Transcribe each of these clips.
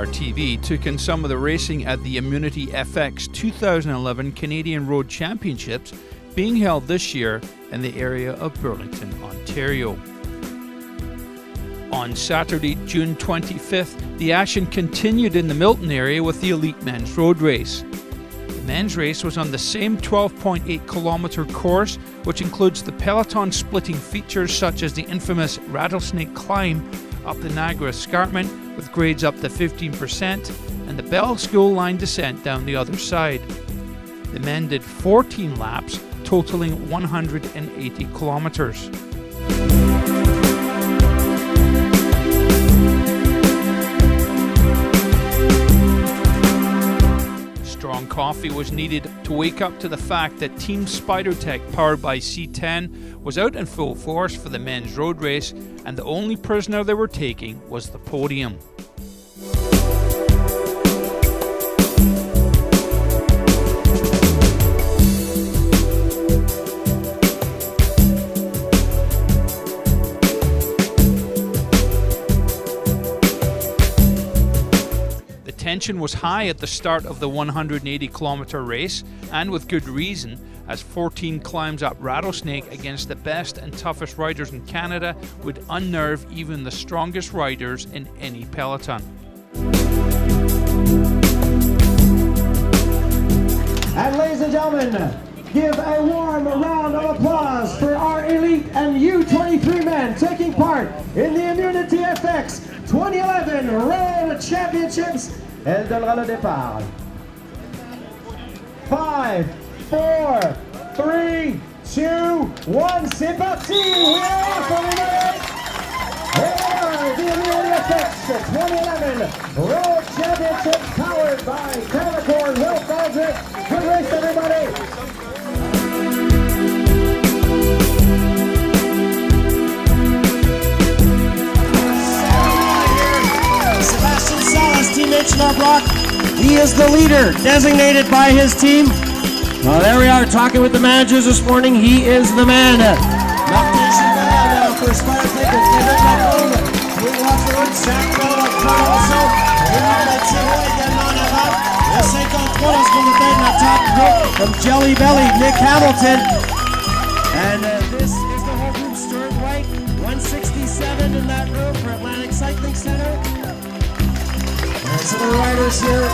CRTV took in some of the racing at the Immunity FX 2011 Canadian Road Championships being held this year in the area of Burlington, Ontario. On Saturday, June 25th, the action continued in the Milton area with the Elite Men's Road Race. The men's race was on the same 12.8 kilometre course, which includes the peloton splitting features such as the infamous Rattlesnake Climb up the Niagara Escarpment with grades up to 15% and the Bell School Line descent down the other side. The men did 14 laps, totaling 180 kilometres. Strong coffee was needed to wake up to the fact that Team SpiderTech, powered by C10, was out in full force for the men's road race, and the only prisoner they were taking was the podium. Tension was high at the start of the 180 kilometre race, and with good reason, as 14 climbs up Rattlesnake against the best and toughest riders in Canada would unnerve even the strongest riders in any peloton. And ladies and gentlemen, give a warm round of applause for our Elite and U23 men taking part in the Immunity FX 2011 Road Championships. Elle donnera le départ. 5, 4, 3, 2, 1, c'est parti! We are off on the Immunity FX 2011 Road Championships powered by Capricorn Will Baldrick. Good race, everybody! Teammate Schnarbrock, he is the leader designated by his team. Well, there we are talking with the managers this morning. He is the man. Martin Gilbert for SpiderTech with Kevin Macron. Louis Watford, Zach Bell, Carlson, Léon Thiro également en avant. Le 53 dans ce qu'on appelle la top group from Jelly Belly, Nick Hamilton. And this is the whole group stern white, 167 in that row for Atlantic Cycling Center. And some of the riders here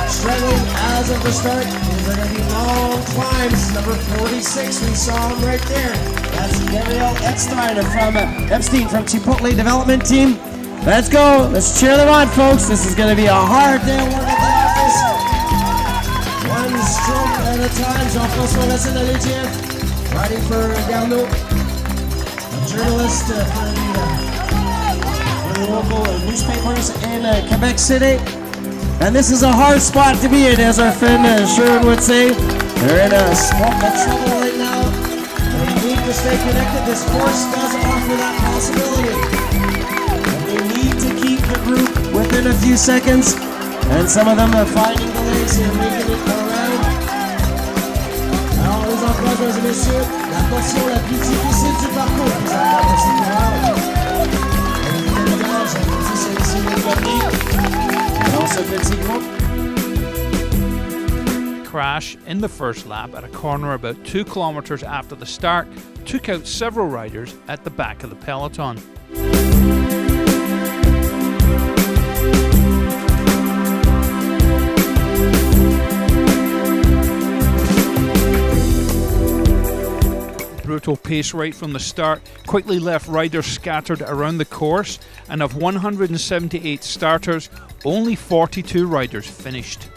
struggling as of the start. These are going to be long climbs. Number 46, we saw him right there. That's Gabriel Epstein from Chipotle Development Team. Let's go. Let's cheer them on, folks. This is going to be a hard day of work at the office. One stroke at a time. Jean-François Lassin-Aletier riding for Garneau, a journalist for the local newspapers in Quebec City. And this is a hard spot to be in, as our friend Sherwin would say. They're in a small trouble right now. They need to stay connected. This course does offer that possibility. And they need to keep the group within a few seconds. And some of them are finding delays and making it around. Alors les enfants, mesdames et messieurs, la portion la plus difficile du parcours. Vous allez voir ce courage. Crash in the first lap at a corner about 2 kilometres after the start took out several riders at the back of the peloton. Brutal pace right from the start quickly left riders scattered around the course, and of 178 starters, only 42 riders finished.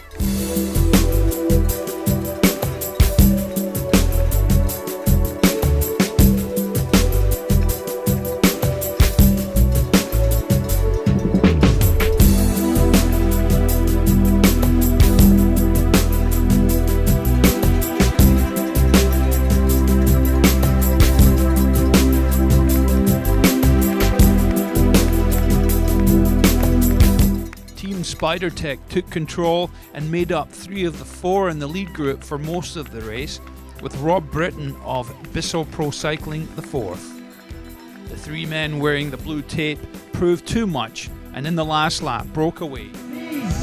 SpiderTech took control and made up 3 of the 4 in the lead group for most of the race, with Rob Britton of Bissell Pro Cycling the 4th. The 3 men wearing the blue tape proved too much and in the last lap broke away. Please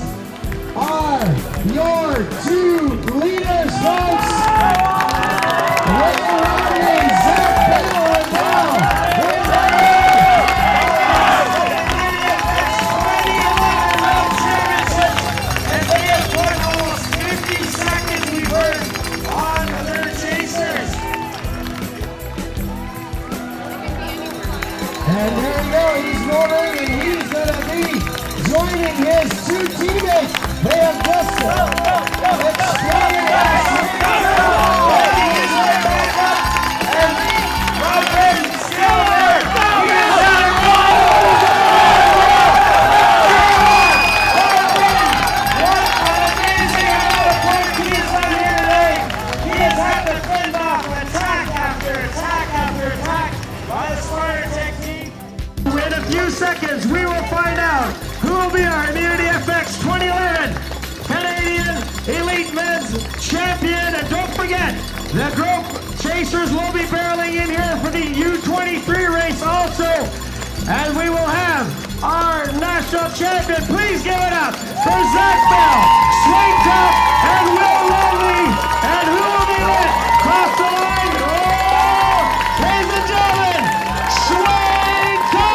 your two leaders, folks. Ray Rodney, Zach Bell, and now And they have won almost 50 seconds, we've heard, on their chasers. and there you go, he's rolling, and he's going to be joining his two teammates. They have just In a few seconds, we will find out who will be our Immunity FX 2011 Canadian Elite Men's Champion. And don't forget, the group chasers will be barreling in here for the U23 race also. And we will have our national champion. Please give it up for Zach Bell, Swing Top, and Will Longley. And who will be it? Cross the line. Oh, ladies and gentlemen, Swing Top!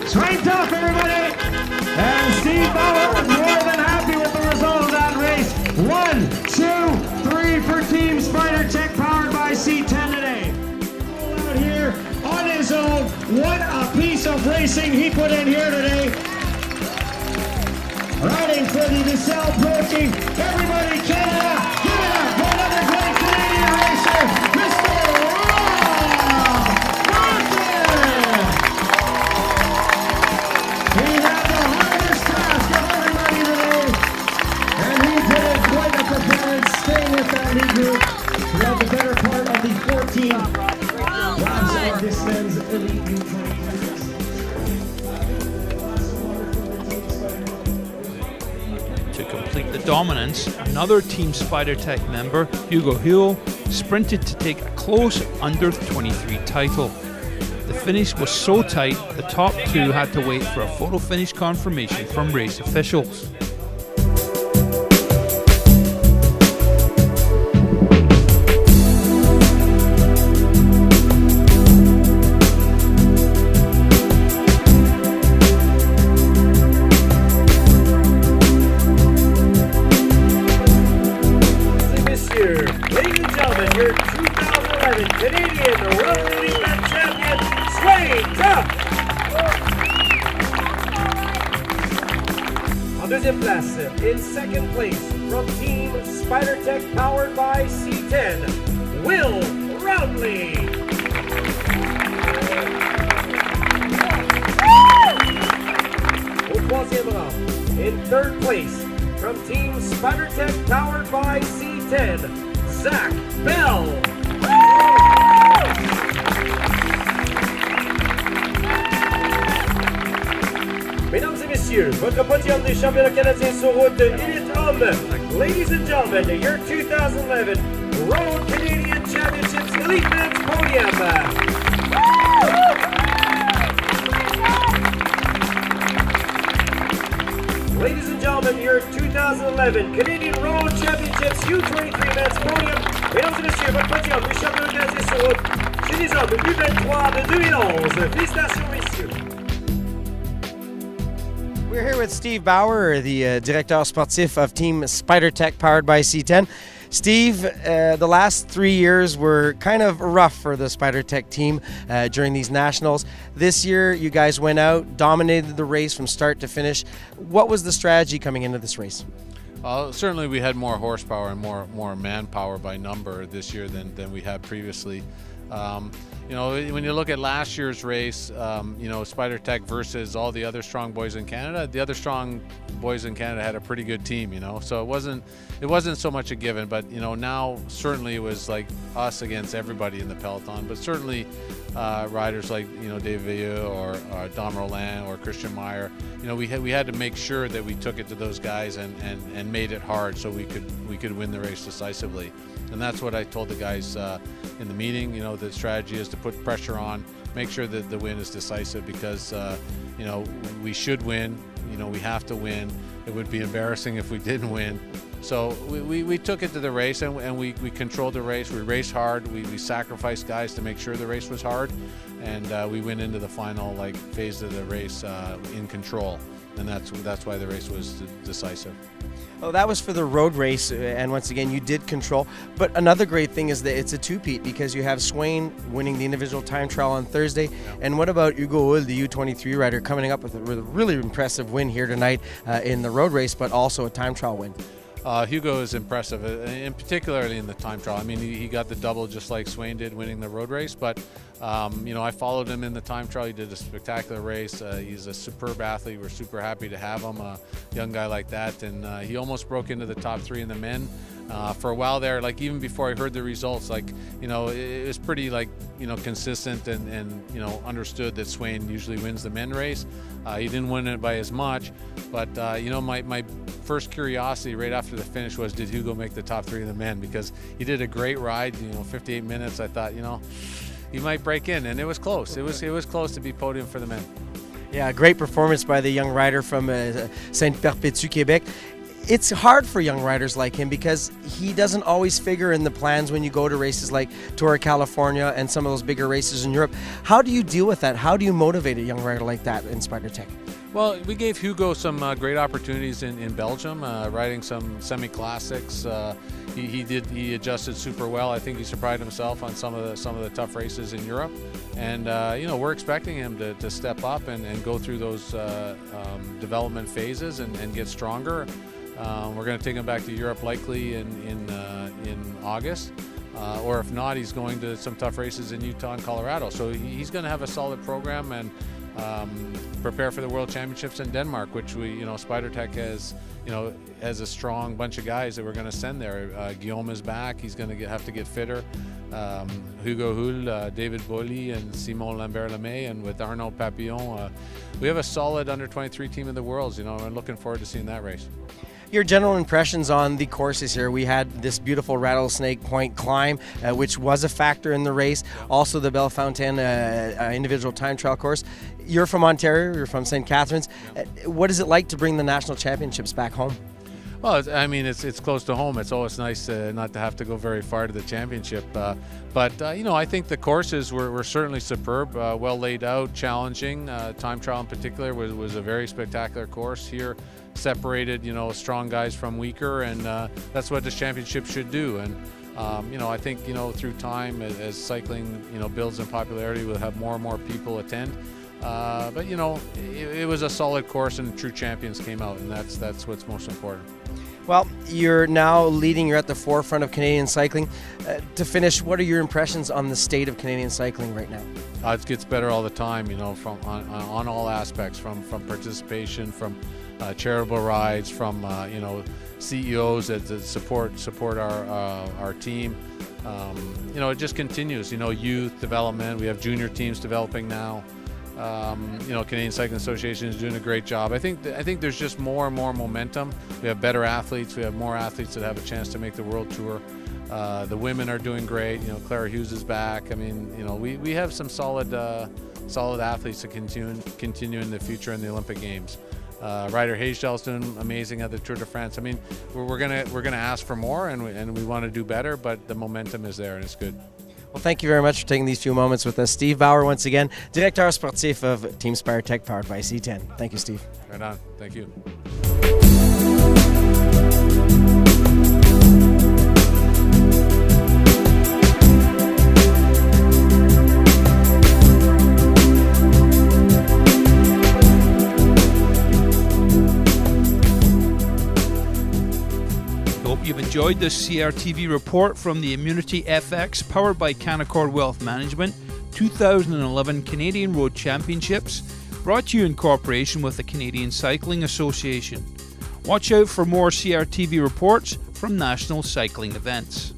Swing Top, everybody! And Steve Bauer is more than happy with the result of that race. 1, 2, 3 for Team Spider Tech, powered by C10 today. Out here on his own, what a piece of racing he put in here today. Riding for the DeSalle Pro Team. Everybody, Canada, give it up for another great Canadian racer, Mr. Rob Martin. He had the hardest task of everybody today, and he did it quite a performance, staying with that lead group throughout the better part of the 14 laps of this men's Elite U23. To complete the dominance, another Team Spider Tech member, Hugo Huel, sprinted to take a close under 23 title. The finish was so tight, the top two had to wait for a photo finish confirmation from race officials. Ladies and gentlemen, your 2011 Canadian World Elite Men Champion, Swing Top! En deuxième place, in second place, from Team Spider Tech, powered by C10, Will Roundley. Au troisième rang, in third place, from Team Spider Tech, powered by C10, Zach Bell. Mesdames et messieurs, votre podium des championnats canadiens sur route Elite Homme. Ladies and gentlemen, your 2011 Road Canadian Championships Elite Men's Podium. Ladies and gentlemen, your 2011 Canadian Road Championships U23 Men's Podium. Mesdames et messieurs, votre podium des championnats canadiens sur route chez les hommes U23 de 2011. Félicitations, messieurs. We're here with Steve Bauer, the directeur sportif of Team Spider Tech, powered by C10. Steve, the last 3 years were kind of rough for the Spider Tech team during these nationals. This year, you guys went out, dominated the race from start to finish. What was the strategy coming into this race? Certainly, we had more horsepower and more manpower by number this year than we had previously. You know, when you look at last year's race, you know, Spider Tech versus all the other strong boys in Canada, the other strong boys in Canada had a pretty good team, you know, so it wasn't so much a given. But you know, now certainly it was like us against everybody in the peloton. But certainly riders like, you know, Dave Vieux or Dom Roland or Christian Meyer, you know, we had to make sure that we took it to those guys and made it hard so we could win the race decisively. And that's what I told the guys in the meeting. You know, the strategy is to put pressure on make sure that the win is decisive, because we should win. We have to win. It would be embarrassing if we didn't win. So we took it to the race, and we controlled the race. We raced hard. We sacrificed guys to make sure the race was hard, and we went into the final phase of the race in control, and that's why the race was decisive. Oh, that was for the road race, and once again, you did control. But another great thing is that it's a two-peat, because you have Swain winning the individual time trial on Thursday. Yeah. And what about Hugo Hull, the U23 rider, coming up with a really impressive win here tonight in the road race, but also a time trial win? Hugo is impressive, in particularly in the time trial. I mean, he got the double just like Swain did, winning the road race. But I followed him in the time trial. He did a spectacular race. He's a superb athlete. We're super happy to have him, a young guy like that. And he almost broke into the top 3 in the men. For a while there, even before I heard the results, it was pretty consistent and understood that Swain usually wins the men race. He didn't win it by as much, but my first curiosity right after the finish was, did Hugo make the top 3 in the men? Because he did a great ride, 58 minutes. I thought, he might break in, and it was close. It was close to be podium for the men. Yeah, great performance by the young rider from Sainte-Perpétue, Québec. It's hard for young riders like him, because he doesn't always figure in the plans when you go to races like Tour of California and some of those bigger races in Europe. How do you deal with that? How do you motivate a young rider like that in SpiderTech? Well, we gave Hugo some great opportunities in Belgium, riding some semi-classics. He adjusted super well. I think he surprised himself on some of the tough races in Europe, and we're expecting him to step up and go through those development phases and get stronger. We're going to take him back to Europe likely in August, or if not, he's going to some tough races in Utah and Colorado. So he's going to have a solid program and prepare for the World Championships in Denmark, which SpiderTech has a strong bunch of guys that we're going to send there. Guillaume is back. He's going to have to get fitter. Hugo Hull, David Bolly, and Simon Lambert-Lemay, and with Arnaud Papillon, we have a solid under-23 team in the Worlds. I'm looking forward to seeing that race. Your general impressions on the courses here. We had this beautiful Rattlesnake Point climb, which was a factor in the race. Also the Bellefontaine individual time trial course. You're from Ontario, you're from St. Catharines. What is it like to bring the national championships back home? Well, it's close to home. It's always nice not to have to go very far to the championship. But I think the courses were certainly superb, well laid out, challenging. Time trial in particular was a very spectacular course here. Separated, strong guys from weaker, and that's what this championship should do. And I think through time, as cycling builds in popularity, we'll have more and more people attend. But it was a solid course, and true champions came out, and that's what's most important. Well, you're now leading. You're at the forefront of Canadian cycling. To finish, what are your impressions on the state of Canadian cycling right now? It gets better all the time, from on all aspects, from participation, from charitable rides, from CEOs that support our team. It just continues. Youth development. We have junior teams developing now. Canadian Cycling Association is doing a great job. I think there's just more and more momentum. We have better athletes. We have more athletes that have a chance to make the World Tour. The women are doing great. Clara Hughes is back. We have some solid athletes to continue in the future in the Olympic Games. Ryder Hagel's doing amazing at the Tour de France. We're gonna ask for more, and we want to do better, but the momentum is there, and it's good. Well, thank you very much for taking these few moments with us. Steve Bauer, once again, Directeur Sportif of Team SpiderTech, powered by C10. Thank you, Steve. Right on. Thank you. You've enjoyed this CRTV report from the Immunity FX, powered by Canaccord Wealth Management, 2011 Canadian Road Championships, brought to you in cooperation with the Canadian Cycling Association. Watch out for more CRTV reports from national cycling events.